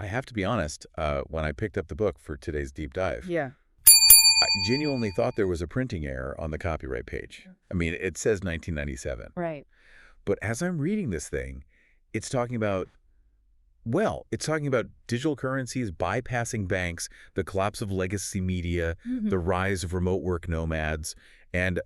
I have to be honest, when I picked up the book for today's deep dive, Yeah. I genuinely thought there was a printing error on the copyright page. I mean, it says 1997. Right. But as I'm reading this thing, it's talking about, well, it's talking about digital currencies bypassing banks, the collapse of legacy media, the rise of remote work nomads, and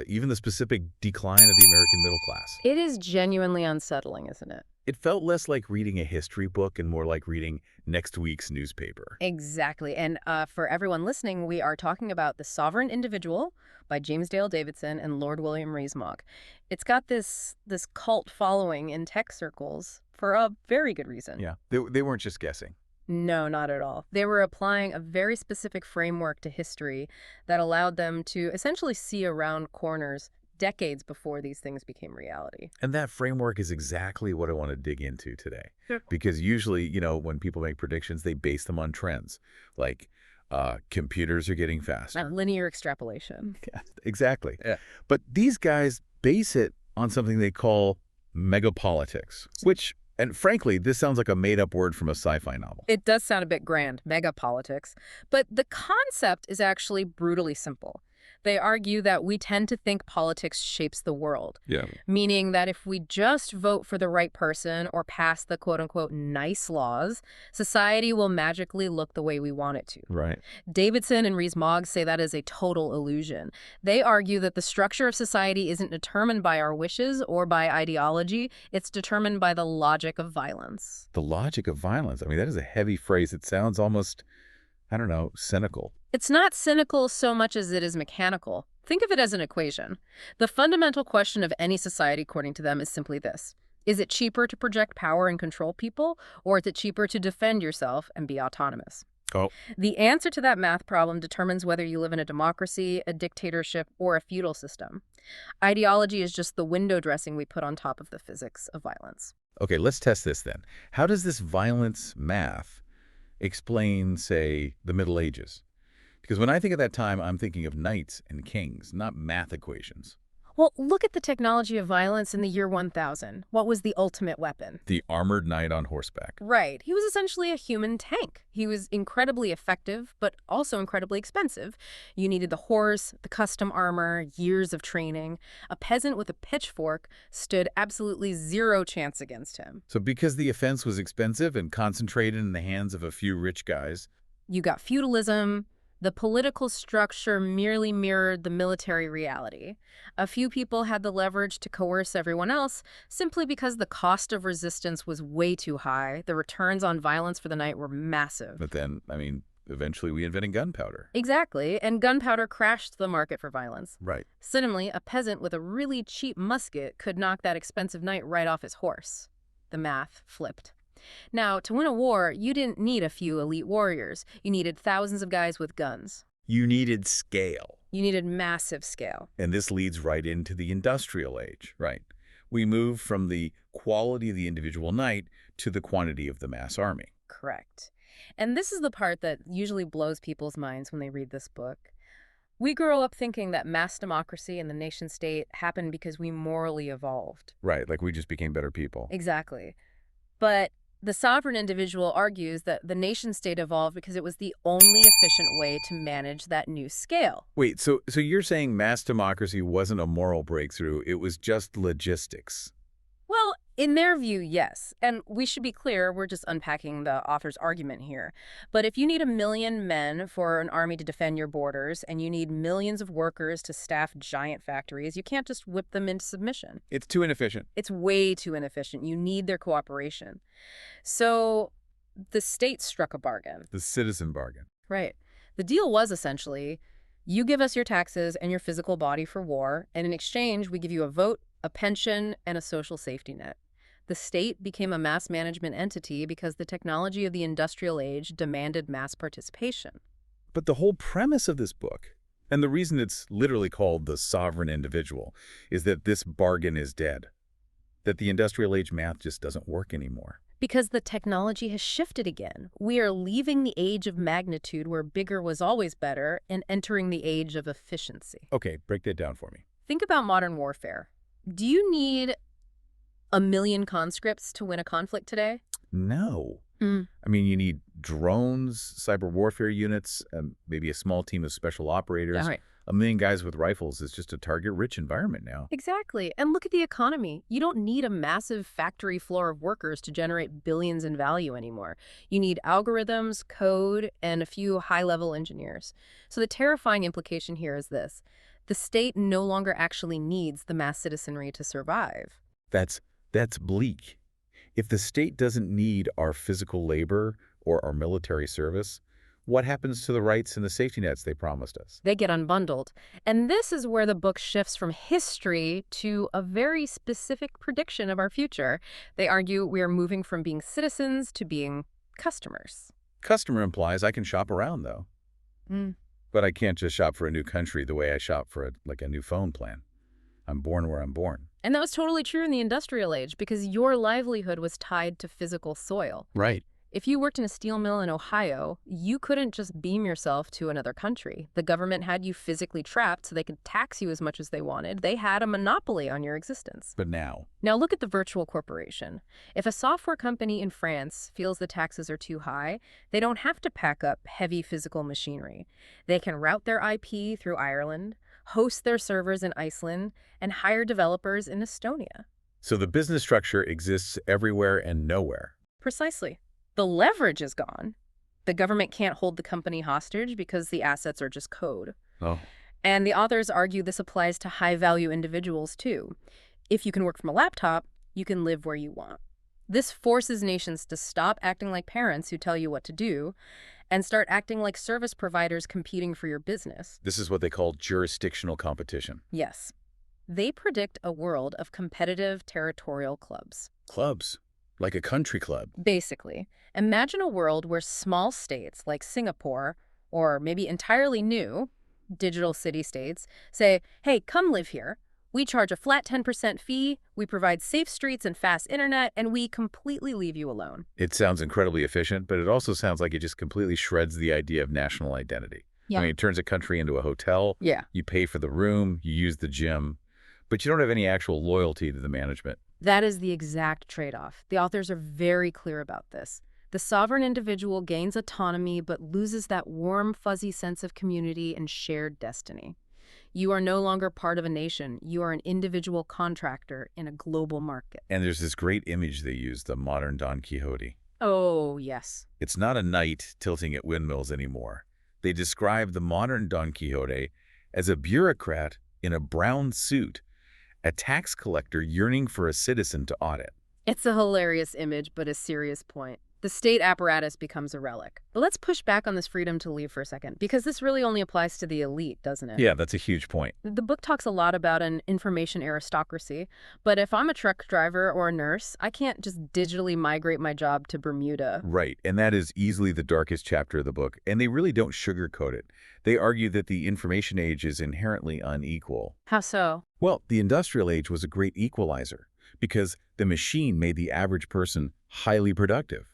even the specific decline of the American middle class. It is genuinely unsettling, isn't it? It felt less like reading a history book and more like reading next week's newspaper. Exactly. And for everyone listening, we are talking about The Sovereign Individual by James Dale Davidson and Lord William Rees-Mogg. It's got this cult following in tech circles for a very good reason. Yeah, they weren't just guessing. No, not at all. They were applying a very specific framework to history that allowed them to essentially see around corners decades before these things became reality. And that framework is exactly what I want to dig into today. Sure. Because usually, when people make predictions, they base them on trends. Like, computers are getting faster. Linear extrapolation. Yeah, exactly. Yeah. But these guys base it on something they call megapolitics, which, and frankly, this sounds like a made-up word from a sci-fi novel. It does sound a bit grand, megapolitics, but the concept is actually brutally simple. They argue that we tend to think politics shapes the world, meaning that if we just vote for the right person or pass the quote-unquote nice laws, society will magically look the way we want it to. Right. Davidson and Rees-Mogg say that is a total illusion. They argue that the structure of society isn't determined by our wishes or by ideology. It's determined by the logic of violence. The logic of violence. I mean, that is a heavy phrase. It sounds almost, I don't know, cynical. It's not cynical so much as it is mechanical. Think of it as an equation. The fundamental question of any society, according to them, is simply this. Is it cheaper to project power and control people, or is it cheaper to defend yourself and be autonomous? Oh. The answer to that math problem determines whether you live in a democracy, a dictatorship, or a feudal system. Ideology is just the window dressing we put on top of the physics of violence. Okay, let's test this then. How does this violence math explain, say, the Middle Ages? Because when I think of that time, I'm thinking of knights and kings, not math equations. Well, look at the technology of violence in the year 1000. What was the ultimate weapon? The armored knight on horseback. Right. He was essentially a human tank. He was incredibly effective, but also incredibly expensive. You needed the horse, the custom armor, years of training. A peasant with a pitchfork stood absolutely zero chance against him. So because the offense was expensive and concentrated in the hands of a few rich guys, you got feudalism. The political structure merely mirrored the military reality. A few people had the leverage to coerce everyone else simply because the cost of resistance was way too high. The returns on violence for the knight were massive. But then, I mean, eventually we invented gunpowder. Exactly, and gunpowder crashed the market for violence. Right. Suddenly, a peasant with a really cheap musket could knock that expensive knight right off his horse. The math flipped. Now, to win a war, you didn't need a few elite warriors. You needed thousands of guys with guns. You needed scale. You needed massive scale. And this leads right into the industrial age, right? We move from the quality of the individual knight to the quantity of the mass army. Correct. And this is the part that usually blows people's minds when they read this book. We grow up thinking that mass democracy and the nation state happened because we morally evolved. Right, like we just became better people. Exactly. But the sovereign individual argues that the nation-state evolved because it was the only efficient way to manage that new scale. Wait, so you're saying mass democracy wasn't a moral breakthrough, it was just logistics? Well, in their view, yes. And we should be clear, we're just unpacking the author's argument here. But if you need 1 million men for an army to defend your borders, and you need millions of workers to staff giant factories, you can't just whip them into submission. It's too inefficient. It's way too inefficient. You need their cooperation. So the state struck a bargain. The citizen bargain. Right. The deal was essentially, you give us your taxes and your physical body for war, and in exchange, we give you a vote, a pension, and a social safety net. The state became a mass management entity because the technology of the industrial age demanded mass participation. But the whole premise of this book, and the reason it's literally called The Sovereign Individual, is that this bargain is dead. That the industrial age math just doesn't work anymore. Because the technology has shifted again. We are leaving the age of magnitude where bigger was always better and entering the age of efficiency. Okay, break that down for me. Think about modern warfare. Do you need 1 million conscripts to win a conflict today? No. I mean, you need drones, cyber warfare units, maybe a small team of special operators. Right. A million guys with rifles is just a target-rich environment now. Exactly. And look at the economy. You don't need a massive factory floor of workers to generate billions in value anymore. You need algorithms, code, and a few high-level engineers. So the terrifying implication here is this. The state no longer actually needs the mass citizenry to survive. That's bleak. If the state doesn't need our physical labor or our military service, what happens to the rights and the safety nets they promised us? They get unbundled. And this is where the book shifts from history to a very specific prediction of our future. They argue we are moving from being citizens to being customers. Customer implies I can shop around, though. But I can't just shop for a new country the way I shop for a new phone plan. I'm born where I'm born. And that was totally true in the industrial age because your livelihood was tied to physical soil. Right. If you worked in a steel mill in Ohio, you couldn't just beam yourself to another country. The government had you physically trapped so they could tax you as much as they wanted. They had a monopoly on your existence. But now look at the virtual corporation. If a software company in France feels the taxes are too high, they don't have to pack up heavy physical machinery. They can route their IP through Ireland, host their servers in Iceland, and hire developers in Estonia. So the business structure exists everywhere and nowhere. Precisely. The leverage is gone. The government can't hold the company hostage because the assets are just code. Oh. And the authors argue this applies to high-value individuals, too. If you can work from a laptop, you can live where you want. This forces nations to stop acting like parents who tell you what to do and start acting like service providers competing for your business. This is what they call jurisdictional competition. Yes. They predict a world of competitive territorial clubs. Clubs? Like a country club? Basically. Imagine a world where small states like Singapore, or maybe entirely new, digital city-states, say, hey, come live here. We charge a flat 10% fee, we provide safe streets and fast internet, and we completely leave you alone. It sounds incredibly efficient, but it also sounds like it just completely shreds the idea of national identity. Yeah. I mean, it turns a country into a hotel. Yeah. You pay for the room, you use the gym, but you don't have any actual loyalty to the management. That is the exact trade-off. The authors are very clear about this. The sovereign individual gains autonomy but loses that warm, fuzzy sense of community and shared destiny. You are no longer part of a nation. You are an individual contractor in a global market. And there's this great image they use, the modern Don Quixote. Oh, yes. It's not a knight tilting at windmills anymore. They describe the modern Don Quixote as a bureaucrat in a brown suit, a tax collector yearning for a citizen to audit. It's a hilarious image, but a serious point. The state apparatus becomes a relic. But let's push back on this freedom to leave for a second, because this really only applies to the elite, doesn't it? Yeah, that's a huge point. The book talks a lot about an information aristocracy, but if I'm a truck driver or a nurse, I can't just digitally migrate my job to Bermuda. Right, and that is easily the darkest chapter of the book, and they really don't sugarcoat it. They argue that the information age is inherently unequal. How so? Well, the industrial age was a great equalizer, because the machine made the average person highly productive.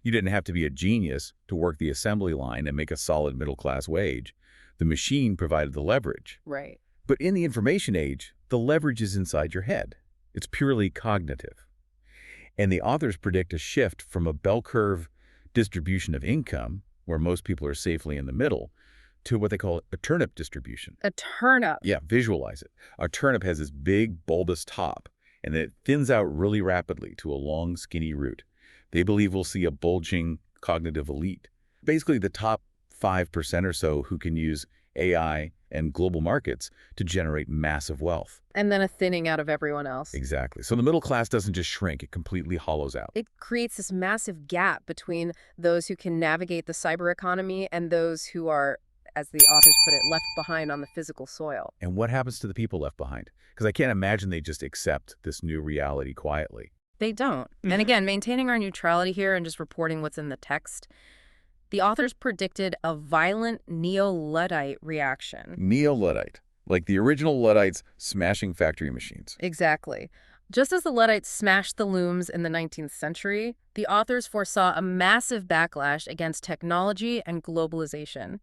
You didn't have to be a genius to work the assembly line and make a solid middle-class wage. The machine provided the leverage. Right. But in the information age, the leverage is inside your head. It's purely cognitive. And the authors predict a shift from a bell curve distribution of income, where most people are safely in the middle, to what they call a turnip distribution. A turnip? Yeah, visualize it. A turnip has this big, bulbous top, and then it thins out really rapidly to a long, skinny root. They believe we'll see a bulging cognitive elite. Basically, the top 5% or so who can use AI and global markets to generate massive wealth. And then a thinning out of everyone else. Exactly. So the middle class doesn't just shrink, it completely hollows out. It creates this massive gap between those who can navigate the cyber economy and those who are, as the authors put it, left behind on the physical soil. And what happens to the people left behind? Because I can't imagine they just accept this new reality quietly. They don't. And again, maintaining our neutrality here and just reporting what's in the text, the authors predicted a violent neo-Luddite reaction. Neo-Luddite, like the original Luddites smashing factory machines. Exactly. Just as the Luddites smashed the looms in the 19th century, the authors foresaw a massive backlash against technology and globalization.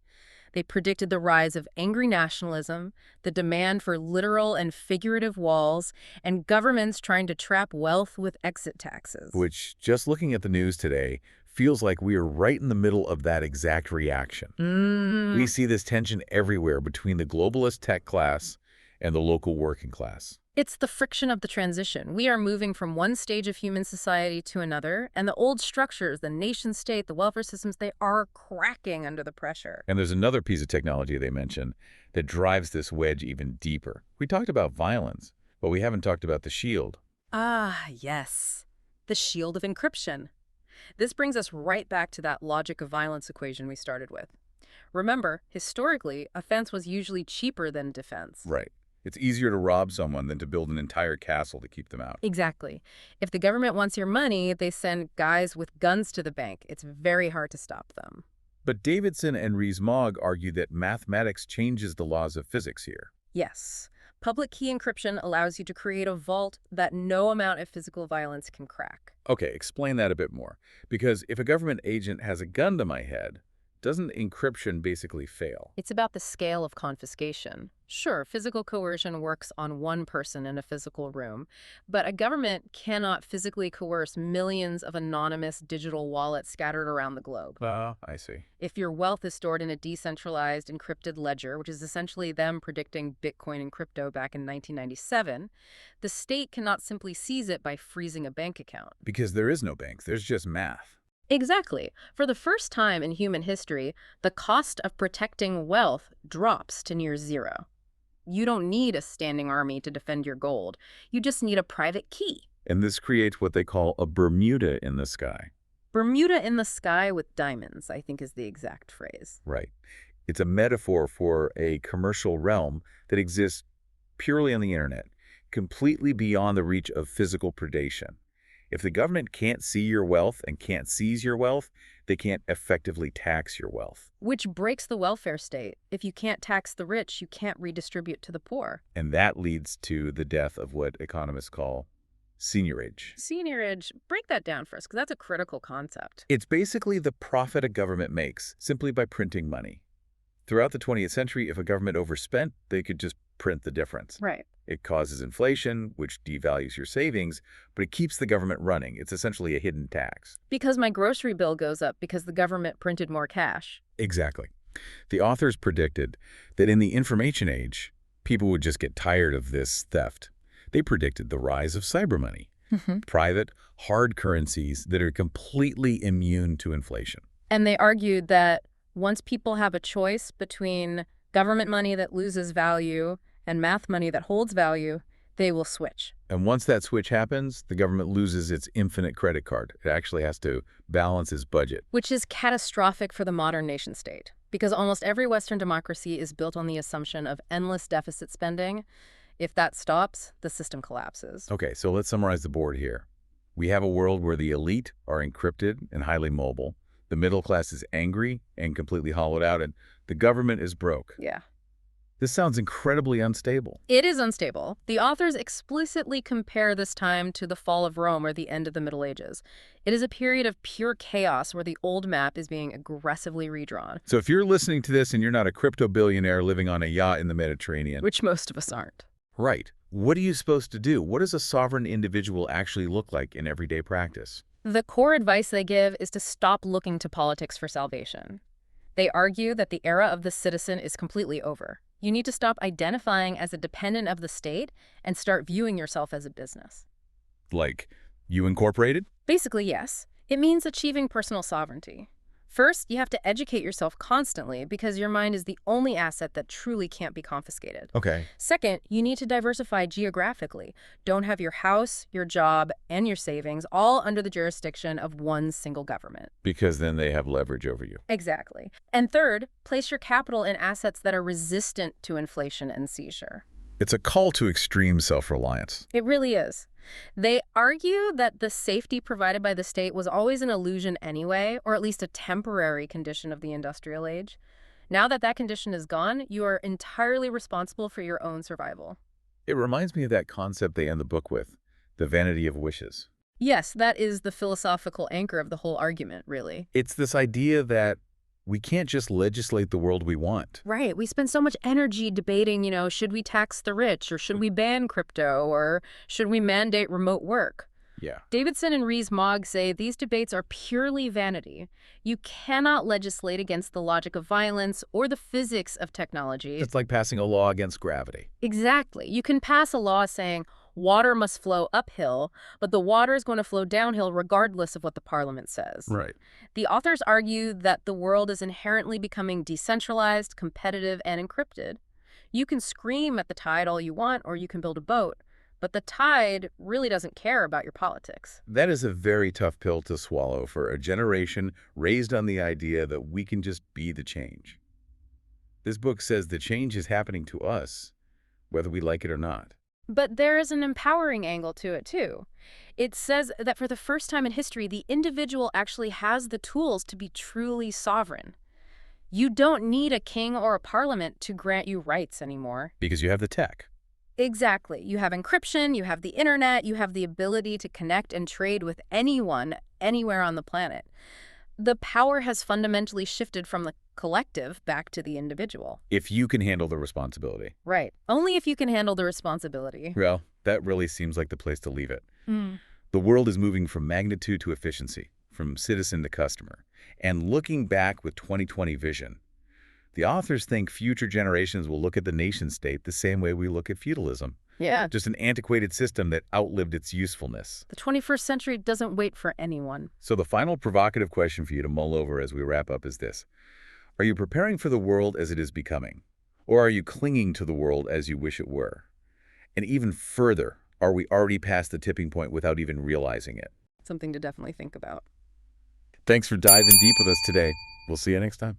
They predicted the rise of angry nationalism, the demand for literal and figurative walls, and governments trying to trap wealth with exit taxes. Which, just looking at the news today, feels like we are right in the middle of that exact reaction. We see this tension everywhere between the globalist tech class and the local working class. It's the friction of the transition. We are moving from one stage of human society to another, and the old structures, the nation-state, the welfare systems, they are cracking under the pressure. And there's another piece of technology they mention that drives this wedge even deeper. We talked about violence, but we haven't talked about the shield. Ah, yes. The shield of encryption. This brings us right back to that logic of violence equation we started with. Remember, historically, offense was usually cheaper than defense. Right. It's easier to rob someone than to build an entire castle to keep them out. Exactly. If the government wants your money, they send guys with guns to the bank. It's very hard to stop them. But Davidson and Rees-Mogg argue that mathematics changes the laws of physics here. Yes. Public key encryption allows you to create a vault that no amount of physical violence can crack. Okay, explain that a bit more. Because if a government agent has a gun to my head, doesn't encryption basically fail? It's about the scale of confiscation. Sure, physical coercion works on one person in a physical room, but a government cannot physically coerce millions of anonymous digital wallets scattered around the globe. I see. If your wealth is stored in a decentralized encrypted ledger, which is essentially them predicting Bitcoin and crypto back in 1997, the state cannot simply seize it by freezing a bank account. Because there is no bank, there's just math. Exactly. For the first time in human history, the cost of protecting wealth drops to near zero. You don't need a standing army to defend your gold. You just need a private key. And this creates what they call a Bermuda in the sky. Bermuda in the sky with diamonds, I think is the exact phrase. Right. It's a metaphor for a commercial realm that exists purely on the internet, completely beyond the reach of physical predation. If the government can't see your wealth and can't seize your wealth, they can't effectively tax your wealth. Which breaks the welfare state. If you can't tax the rich, you can't redistribute to the poor. And that leads to the death of what economists call seigniorage. Seigniorage, break that down for us, because that's a critical concept. It's basically the profit a government makes simply by printing money. Throughout the 20th century, if a government overspent, they could just print the difference. Right. It causes inflation, which devalues your savings, but it keeps the government running. It's essentially a hidden tax. Because my grocery bill goes up because the government printed more cash. Exactly. The authors predicted that in the information age, people would just get tired of this theft. They predicted the rise of cyber money, private, hard currencies that are completely immune to inflation. And they argued that once people have a choice between government money that loses value and math money that holds value, they will switch. And once that switch happens, the government loses its infinite credit card. It actually has to balance its budget. Which is catastrophic for the modern nation state, because almost every Western democracy is built on the assumption of endless deficit spending. If that stops, the system collapses. Okay, so let's summarize the board here. We have a world where the elite are encrypted and highly mobile. The middle class is angry and completely hollowed out, and the government is broke. Yeah. This sounds incredibly unstable. It is unstable. The authors explicitly compare this time to the fall of Rome or the end of the Middle Ages. It is a period of pure chaos where the old map is being aggressively redrawn. So if you're listening to this and you're not a crypto billionaire living on a yacht in the Mediterranean... Which most of us aren't. Right. What are you supposed to do? What does a sovereign individual actually look like in everyday practice? The core advice they give is to stop looking to politics for salvation. They argue that the era of the citizen is completely over. You need to stop identifying as a dependent of the state and start viewing yourself as a business. Like, you incorporated? Basically, yes. It means achieving personal sovereignty. First, you have to educate yourself constantly because your mind is the only asset that truly can't be confiscated. Okay. Second, you need to diversify geographically. Don't have your house, your job, and your savings all under the jurisdiction of one single government. Because then they have leverage over you. Exactly. And third, place your capital in assets that are resistant to inflation and seizure. It's a call to extreme self-reliance. It really is. They argue that the safety provided by the state was always an illusion anyway, or at least a temporary condition of the industrial age. Now that that condition is gone, you are entirely responsible for your own survival. It reminds me of that concept they end the book with, the vanity of wishes. Yes, that is the philosophical anchor of the whole argument, really. It's this idea that we can't just legislate the world we want. Right. We spend so much energy debating, should we tax the rich, or should we ban crypto, or should we mandate remote work? Yeah. Davidson and Rees-Mogg say these debates are purely vanity. You cannot legislate against the logic of violence or the physics of technology. It's like passing a law against gravity. Exactly. You can pass a law saying water must flow uphill, but the water is going to flow downhill regardless of what the parliament says. Right. The authors argue that the world is inherently becoming decentralized, competitive, and encrypted. You can scream at the tide all you want, or you can build a boat, but the tide really doesn't care about your politics. That is a very tough pill to swallow for a generation raised on the idea that we can just be the change. This book says the change is happening to us, whether we like it or not. But there is an empowering angle to it, too. It says that for the first time in history, the individual actually has the tools to be truly sovereign. You don't need a king or a parliament to grant you rights anymore. Because you have the tech. Exactly. You have encryption, you have the internet, you have the ability to connect and trade with anyone, anywhere on the planet. The power has fundamentally shifted from the collective back to the individual. If you can handle the responsibility. Right. Only if you can handle the responsibility. Well, that really seems like the place to leave it. The world is moving from magnitude to efficiency, from citizen to customer. And looking back with 2020 vision, the authors think future generations will look at the nation-state the same way we look at feudalism. Yeah. Just an antiquated system that outlived its usefulness. The 21st century doesn't wait for anyone. So the final provocative question for you to mull over as we wrap up is this. Are you preparing for the world as it is becoming? Or are you clinging to the world as you wish it were? And even further, are we already past the tipping point without even realizing it? Something to definitely think about. Thanks for diving deep with us today. We'll see you next time.